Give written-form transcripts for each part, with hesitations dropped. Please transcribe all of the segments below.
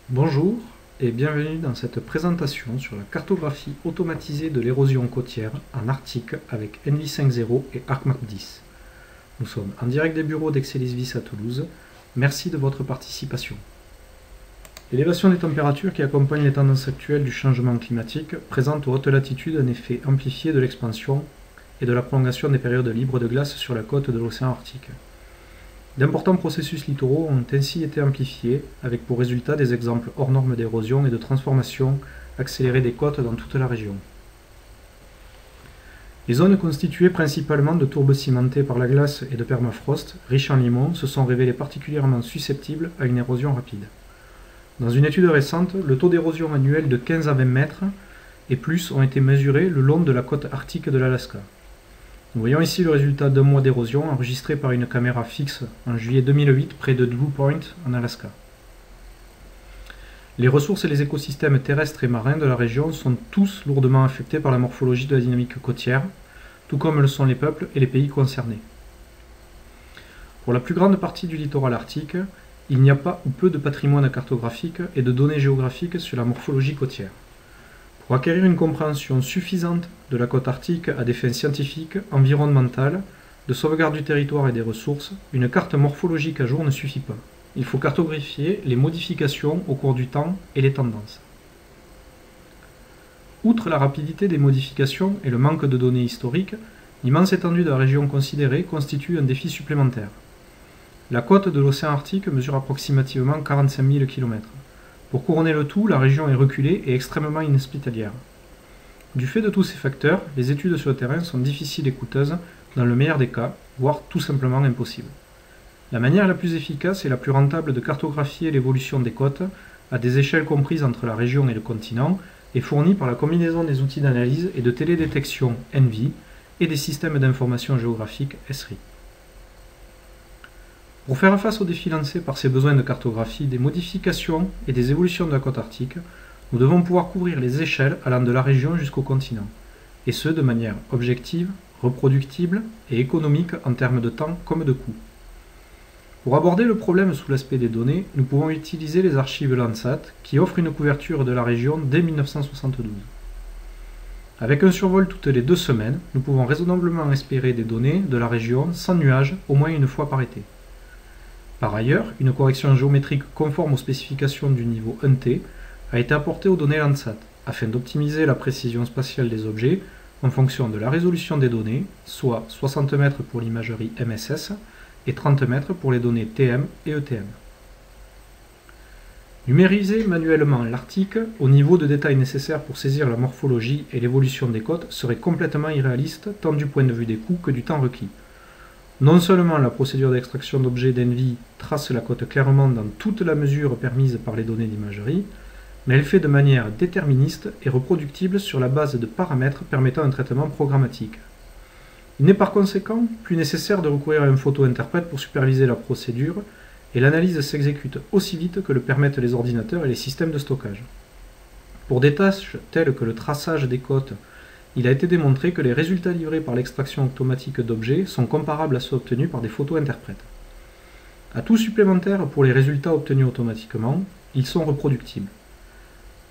Bonjour et bienvenue dans cette présentation sur la cartographie automatisée de l'érosion côtière en Arctique avec ENVI 5.0 et ArcMap 10. Nous sommes en direct des bureaux d'Excelisvis à Toulouse. Merci de votre participation. L'élévation des températures qui accompagne les tendances actuelles du changement climatique présente aux hautes latitudes un effet amplifié de l'expansion et de la prolongation des périodes libres de glace sur la côte de l'océan Arctique. D'importants processus littoraux ont ainsi été amplifiés, avec pour résultat des exemples hors normes d'érosion et de transformation accélérée des côtes dans toute la région. Les zones constituées principalement de tourbes cimentées par la glace et de permafrost, riches en limon, se sont révélées particulièrement susceptibles à une érosion rapide. Dans une étude récente, le taux d'érosion annuel de 15 à 20 mètres et plus ont été mesurés le long de la côte arctique de l'Alaska. Nous voyons ici le résultat d'un mois d'érosion enregistré par une caméra fixe en juillet 2008 près de Drew Point en Alaska. Les ressources et les écosystèmes terrestres et marins de la région sont tous lourdement affectés par la morphologie de la dynamique côtière, tout comme le sont les peuples et les pays concernés. Pour la plus grande partie du littoral arctique, il n'y a pas ou peu de patrimoine cartographique et de données géographiques sur la morphologie côtière. Pour acquérir une compréhension suffisante de la côte arctique à des fins scientifiques, environnementales, de sauvegarde du territoire et des ressources, une carte morphologique à jour ne suffit pas. Il faut cartographier les modifications au cours du temps et les tendances. Outre la rapidité des modifications et le manque de données historiques, l'immense étendue de la région considérée constitue un défi supplémentaire. La côte de l'océan Arctique mesure approximativement 45 000 km. Pour couronner le tout, la région est reculée et extrêmement inhospitalière. Du fait de tous ces facteurs, les études sur le terrain sont difficiles et coûteuses, dans le meilleur des cas, voire tout simplement impossibles. La manière la plus efficace et la plus rentable de cartographier l'évolution des côtes, à des échelles comprises entre la région et le continent, est fournie par la combinaison des outils d'analyse et de télédétection ENVI et des systèmes d'information géographique ESRI. Pour faire face aux défis lancés par ces besoins de cartographie, des modifications et des évolutions de la côte arctique, nous devons pouvoir couvrir les échelles allant de la région jusqu'au continent, et ce de manière objective, reproductible et économique en termes de temps comme de coût. Pour aborder le problème sous l'aspect des données, nous pouvons utiliser les archives Landsat qui offrent une couverture de la région dès 1972. Avec un survol toutes les 2 semaines, nous pouvons raisonnablement espérer des données de la région sans nuages au moins une fois par été. Par ailleurs, une correction géométrique conforme aux spécifications du niveau 1T a été apportée aux données Landsat, afin d'optimiser la précision spatiale des objets en fonction de la résolution des données, soit 60 mètres pour l'imagerie MSS et 30 mètres pour les données TM et ETM. Numériser manuellement l'Arctique au niveau de détail nécessaire pour saisir la morphologie et l'évolution des côtes serait complètement irréaliste tant du point de vue des coûts que du temps requis. Non seulement la procédure d'extraction d'objets d'ENVI trace la côte clairement dans toute la mesure permise par les données d'imagerie, mais elle fait de manière déterministe et reproductible sur la base de paramètres permettant un traitement programmatique. Il n'est par conséquent plus nécessaire de recourir à un photo-interprète pour superviser la procédure, et l'analyse s'exécute aussi vite que le permettent les ordinateurs et les systèmes de stockage. Pour des tâches telles que le traçage des côtes, il a été démontré que les résultats livrés par l'extraction automatique d'objets sont comparables à ceux obtenus par des photo-interprètes. Atout supplémentaire pour les résultats obtenus automatiquement, ils sont reproductibles.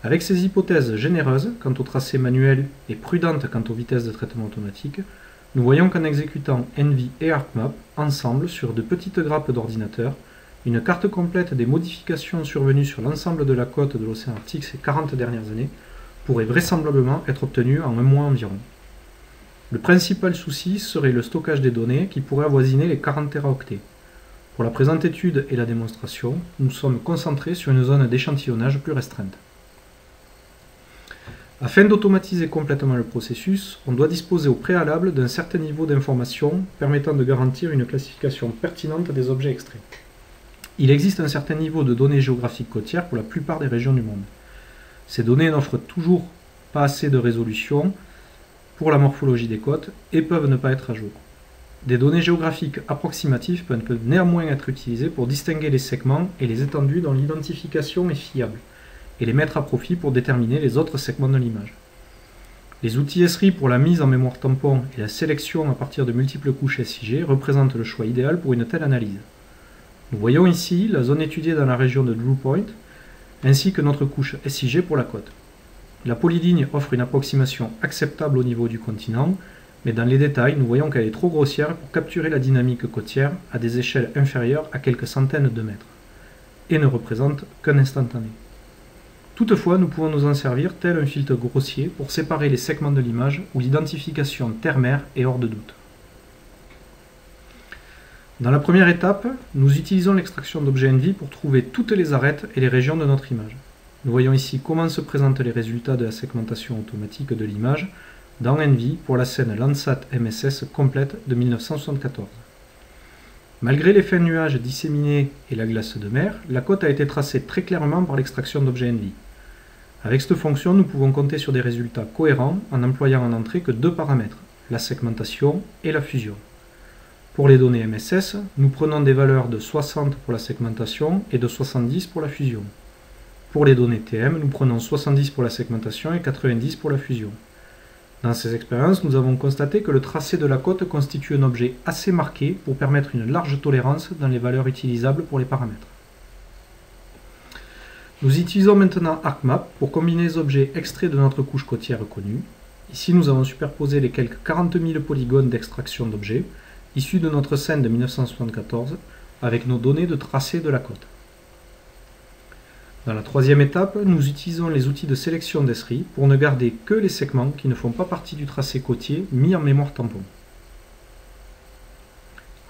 Avec ces hypothèses généreuses quant au tracé manuel et prudentes quant aux vitesses de traitement automatique, nous voyons qu'en exécutant ENVI et ArcMap ensemble sur de petites grappes d'ordinateur, une carte complète des modifications survenues sur l'ensemble de la côte de l'océan Arctique ces 40 dernières années pourrait vraisemblablement être obtenu en un mois environ. Le principal souci serait le stockage des données qui pourrait avoisiner les 40 téraoctets. Pour la présente étude et la démonstration, nous sommes concentrés sur une zone d'échantillonnage plus restreinte. Afin d'automatiser complètement le processus, on doit disposer au préalable d'un certain niveau d'information permettant de garantir une classification pertinente des objets extraits. Il existe un certain niveau de données géographiques côtières pour la plupart des régions du monde. Ces données n'offrent toujours pas assez de résolution pour la morphologie des côtes et peuvent ne pas être à jour. Des données géographiques approximatives peuvent néanmoins être utilisées pour distinguer les segments et les étendues dont l'identification est fiable, et les mettre à profit pour déterminer les autres segments de l'image. Les outils ESRI pour la mise en mémoire tampon et la sélection à partir de multiples couches SIG représentent le choix idéal pour une telle analyse. Nous voyons ici la zone étudiée dans la région de Drew Point, ainsi que notre couche SIG pour la côte. La polyligne offre une approximation acceptable au niveau du continent, mais dans les détails, nous voyons qu'elle est trop grossière pour capturer la dynamique côtière à des échelles inférieures à quelques centaines de mètres, et ne représente qu'un instantané. Toutefois, nous pouvons nous en servir tel un filtre grossier pour séparer les segments de l'image où l'identification terre-mer est hors de doute. Dans la première étape, nous utilisons l'extraction d'objets ENVI pour trouver toutes les arêtes et les régions de notre image. Nous voyons ici comment se présentent les résultats de la segmentation automatique de l'image dans ENVI pour la scène Landsat MSS complète de 1974. Malgré les fins de nuages disséminés et la glace de mer, la côte a été tracée très clairement par l'extraction d'objets ENVI. Avec cette fonction, nous pouvons compter sur des résultats cohérents en employant en entrée que deux paramètres, la segmentation et la fusion. Pour les données MSS, nous prenons des valeurs de 60 pour la segmentation et de 70 pour la fusion. Pour les données TM, nous prenons 70 pour la segmentation et 90 pour la fusion. Dans ces expériences, nous avons constaté que le tracé de la côte constitue un objet assez marqué pour permettre une large tolérance dans les valeurs utilisables pour les paramètres. Nous utilisons maintenant ArcMap pour combiner les objets extraits de notre couche côtière connue. Ici, nous avons superposé les quelques 40 000 polygones d'extraction d'objets issus de notre scène de 1974 avec nos données de tracé de la côte. Dans la troisième étape, nous utilisons les outils de sélection d'ESRI pour ne garder que les segments qui ne font pas partie du tracé côtier mis en mémoire tampon.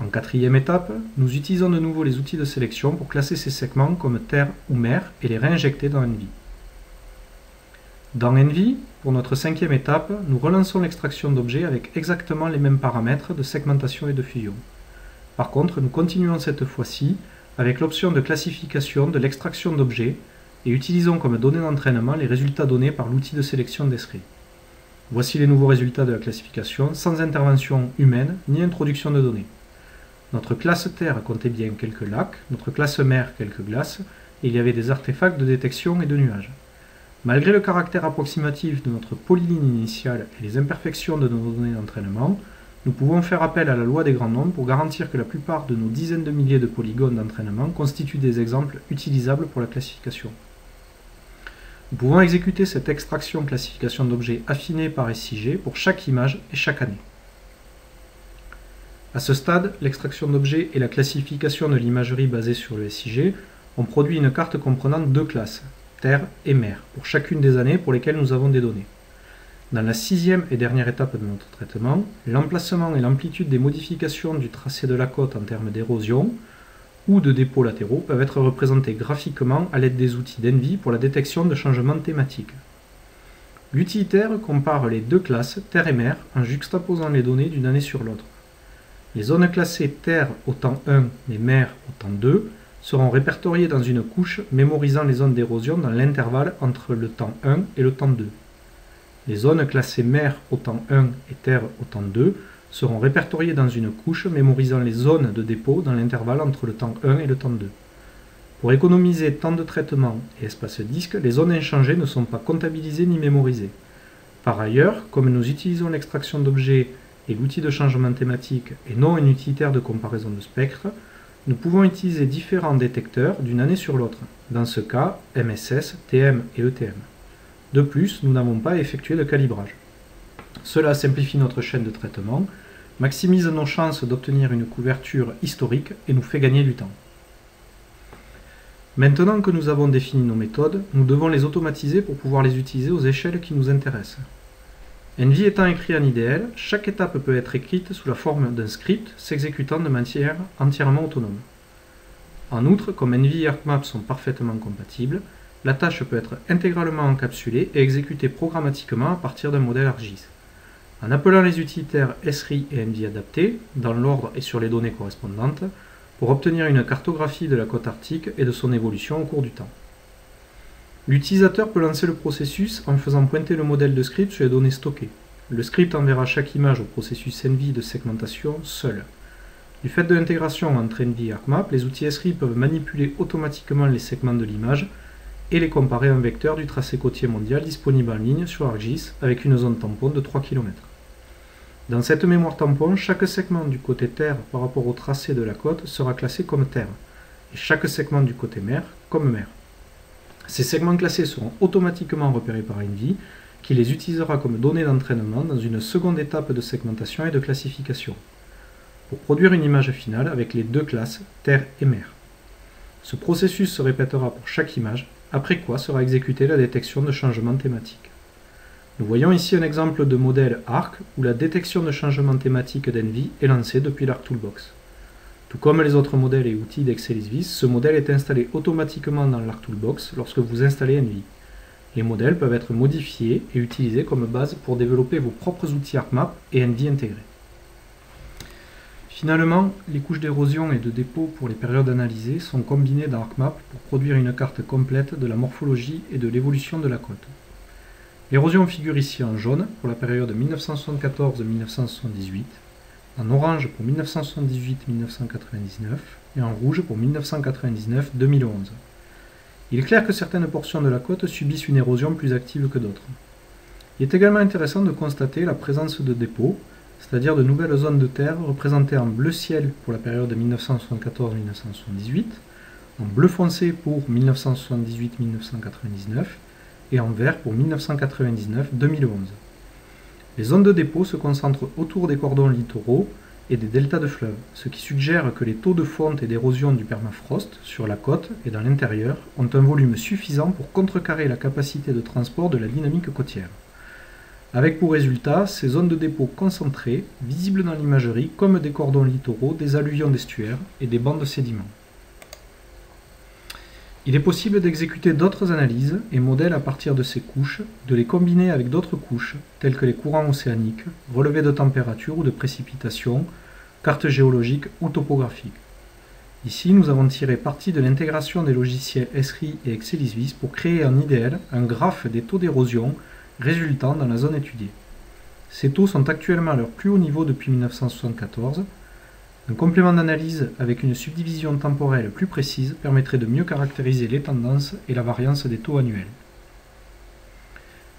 En quatrième étape, nous utilisons de nouveau les outils de sélection pour classer ces segments comme terre ou mer et les réinjecter dans ENVI. Dans ENVI, pour notre cinquième étape, nous relançons l'extraction d'objets avec exactement les mêmes paramètres de segmentation et de fusion. Par contre, nous continuons cette fois-ci avec l'option de classification de l'extraction d'objets et utilisons comme données d'entraînement les résultats donnés par l'outil de sélection d'ESRI. Voici les nouveaux résultats de la classification sans intervention humaine ni introduction de données. Notre classe terre comptait bien quelques lacs, notre classe mer quelques glaces, et il y avait des artefacts de détection et de nuages. Malgré le caractère approximatif de notre polyligne initiale et les imperfections de nos données d'entraînement, nous pouvons faire appel à la loi des grands nombres pour garantir que la plupart de nos dizaines de milliers de polygones d'entraînement constituent des exemples utilisables pour la classification. Nous pouvons exécuter cette extraction-classification d'objets affinée par SIG pour chaque image et chaque année. À ce stade, l'extraction d'objets et la classification de l'imagerie basée sur le SIG ont produit une carte comprenant deux classes, terre et mer, pour chacune des années pour lesquelles nous avons des données. Dans la sixième et dernière étape de notre traitement, l'emplacement et l'amplitude des modifications du tracé de la côte en termes d'érosion ou de dépôts latéraux peuvent être représentés graphiquement à l'aide des outils d'ENVI pour la détection de changements thématiques. L'utilitaire compare les deux classes, terre et mer, en juxtaposant les données d'une année sur l'autre. Les zones classées terre au temps 1 et mer au temps 2 seront répertoriées dans une couche mémorisant les zones d'érosion dans l'intervalle entre le temps 1 et le temps 2. Les zones classées mer au temps 1 et terre au temps 2 seront répertoriées dans une couche mémorisant les zones de dépôt dans l'intervalle entre le temps 1 et le temps 2. Pour économiser temps de traitement et espace disque, les zones inchangées ne sont pas comptabilisées ni mémorisées. Par ailleurs, comme nous utilisons l'extraction d'objets et l'outil de changement thématique et non un utilitaire de comparaison de spectre, nous pouvons utiliser différents détecteurs d'une année sur l'autre, dans ce cas MSS, TM et ETM. De plus, nous n'avons pas effectué de calibrage. Cela simplifie notre chaîne de traitement, maximise nos chances d'obtenir une couverture historique et nous fait gagner du temps. Maintenant que nous avons défini nos méthodes, nous devons les automatiser pour pouvoir les utiliser aux échelles qui nous intéressent. ENVI étant écrit en IDL, chaque étape peut être écrite sous la forme d'un script s'exécutant de manière entièrement autonome. En outre, comme ENVI et ArcMap sont parfaitement compatibles, la tâche peut être intégralement encapsulée et exécutée programmatiquement à partir d'un modèle ArcGIS. En appelant les utilitaires ESRI et ENVI adaptés, dans l'ordre et sur les données correspondantes, pour obtenir une cartographie de la côte arctique et de son évolution au cours du temps. L'utilisateur peut lancer le processus en faisant pointer le modèle de script sur les données stockées. Le script enverra chaque image au processus ENVI de segmentation seul. Du fait de l'intégration entre ENVI et ArcMap, les outils ESRI peuvent manipuler automatiquement les segments de l'image et les comparer à un vecteur du tracé côtier mondial disponible en ligne sur ArcGIS avec une zone tampon de 3 km. Dans cette mémoire tampon, chaque segment du côté terre par rapport au tracé de la côte sera classé comme terre, et chaque segment du côté mer comme mer. Ces segments classés seront automatiquement repérés par Envy, qui les utilisera comme données d'entraînement dans une seconde étape de segmentation et de classification, pour produire une image finale avec les deux classes, terre et mer. Ce processus se répétera pour chaque image, après quoi sera exécutée la détection de changements thématiques. Nous voyons ici un exemple de modèle ARC où la détection de changements thématiques d'Envy est lancée depuis l'Arc Toolbox. Tout comme les autres modèles et outils d'ExcelisVis, ce modèle est installé automatiquement dans l'Arc Toolbox lorsque vous installez Envy. Les modèles peuvent être modifiés et utilisés comme base pour développer vos propres outils ArcMap et Envy intégrés. Finalement, les couches d'érosion et de dépôt pour les périodes analysées sont combinées dans ArcMap pour produire une carte complète de la morphologie et de l'évolution de la côte. L'érosion figure ici en jaune pour la période 1974-1978, en orange pour 1978-1999 et en rouge pour 1999-2011. Il est clair que certaines portions de la côte subissent une érosion plus active que d'autres. Il est également intéressant de constater la présence de dépôts, c'est-à-dire de nouvelles zones de terre représentées en bleu ciel pour la période 1974-1978, en bleu foncé pour 1978-1999 et en vert pour 1999-2011. Les zones de dépôt se concentrent autour des cordons littoraux et des deltas de fleuves, ce qui suggère que les taux de fonte et d'érosion du permafrost sur la côte et dans l'intérieur ont un volume suffisant pour contrecarrer la capacité de transport de la dynamique côtière. Avec pour résultat ces zones de dépôt concentrées, visibles dans l'imagerie comme des cordons littoraux, des alluvions d'estuaires et des bancs de sédiments. Il est possible d'exécuter d'autres analyses et modèles à partir de ces couches, de les combiner avec d'autres couches, telles que les courants océaniques, relevés de température ou de précipitations, cartes géologiques ou topographiques. Ici, nous avons tiré parti de l'intégration des logiciels Esri et ExcelisVis pour créer en IDL un graphe des taux d'érosion résultant dans la zone étudiée. Ces taux sont actuellement à leur plus haut niveau depuis 1974. Un complément d'analyse avec une subdivision temporelle plus précise permettrait de mieux caractériser les tendances et la variance des taux annuels.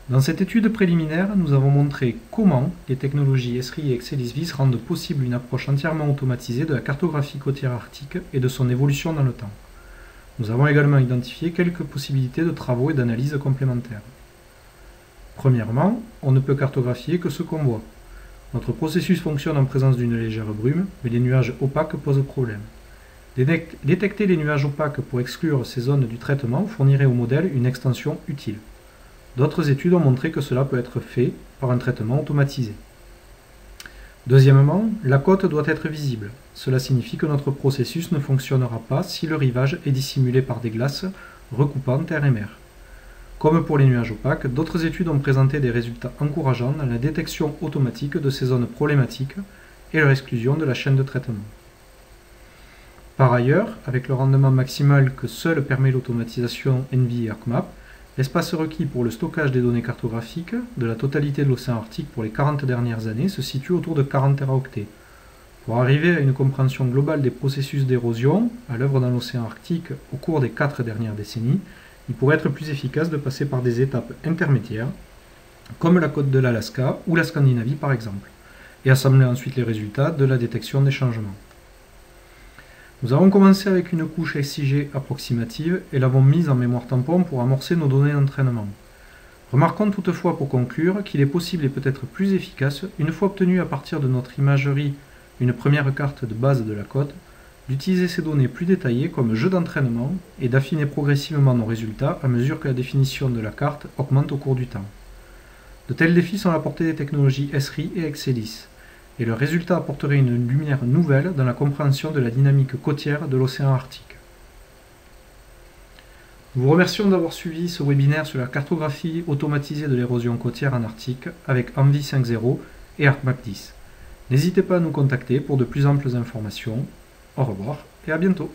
Dans cette étude préliminaire, nous avons montré comment les technologies Esri et ExcelisVis rendent possible une approche entièrement automatisée de la cartographie côtière arctique et de son évolution dans le temps. Nous avons également identifié quelques possibilités de travaux et d'analyses complémentaires. Premièrement, on ne peut cartographier que ce qu'on voit. Notre processus fonctionne en présence d'une légère brume, mais les nuages opaques posent problème. Détecter les nuages opaques pour exclure ces zones du traitement fournirait au modèle une extension utile. D'autres études ont montré que cela peut être fait par un traitement automatisé. Deuxièmement, la côte doit être visible. Cela signifie que notre processus ne fonctionnera pas si le rivage est dissimulé par des glaces recoupant terre et mer. Comme pour les nuages opaques, d'autres études ont présenté des résultats encourageants dans la détection automatique de ces zones problématiques et leur exclusion de la chaîne de traitement. Par ailleurs, avec le rendement maximal que seul permet l'automatisation Envy et ArcMap, l'espace requis pour le stockage des données cartographiques de la totalité de l'océan Arctique pour les 40 dernières années se situe autour de 40 téraoctets. Pour arriver à une compréhension globale des processus d'érosion à l'œuvre dans l'océan Arctique au cours des 4 dernières décennies, il pourrait être plus efficace de passer par des étapes intermédiaires, comme la côte de l'Alaska ou la Scandinavie par exemple, et assembler ensuite les résultats de la détection des changements. Nous avons commencé avec une couche SIG approximative et l'avons mise en mémoire tampon pour amorcer nos données d'entraînement. Remarquons toutefois pour conclure qu'il est possible et peut-être plus efficace, une fois obtenu à partir de notre imagerie une première carte de base de la côte, d'utiliser ces données plus détaillées comme jeu d'entraînement et d'affiner progressivement nos résultats à mesure que la définition de la carte augmente au cours du temps. De tels défis sont à la portée des technologies Esri et Excelis, et leurs résultats apporteraient une lumière nouvelle dans la compréhension de la dynamique côtière de l'océan Arctique. Nous vous remercions d'avoir suivi ce webinaire sur la cartographie automatisée de l'érosion côtière en Arctique avec Envy 5.0 et ArcMap 10. N'hésitez pas à nous contacter pour de plus amples informations. Au revoir et à bientôt.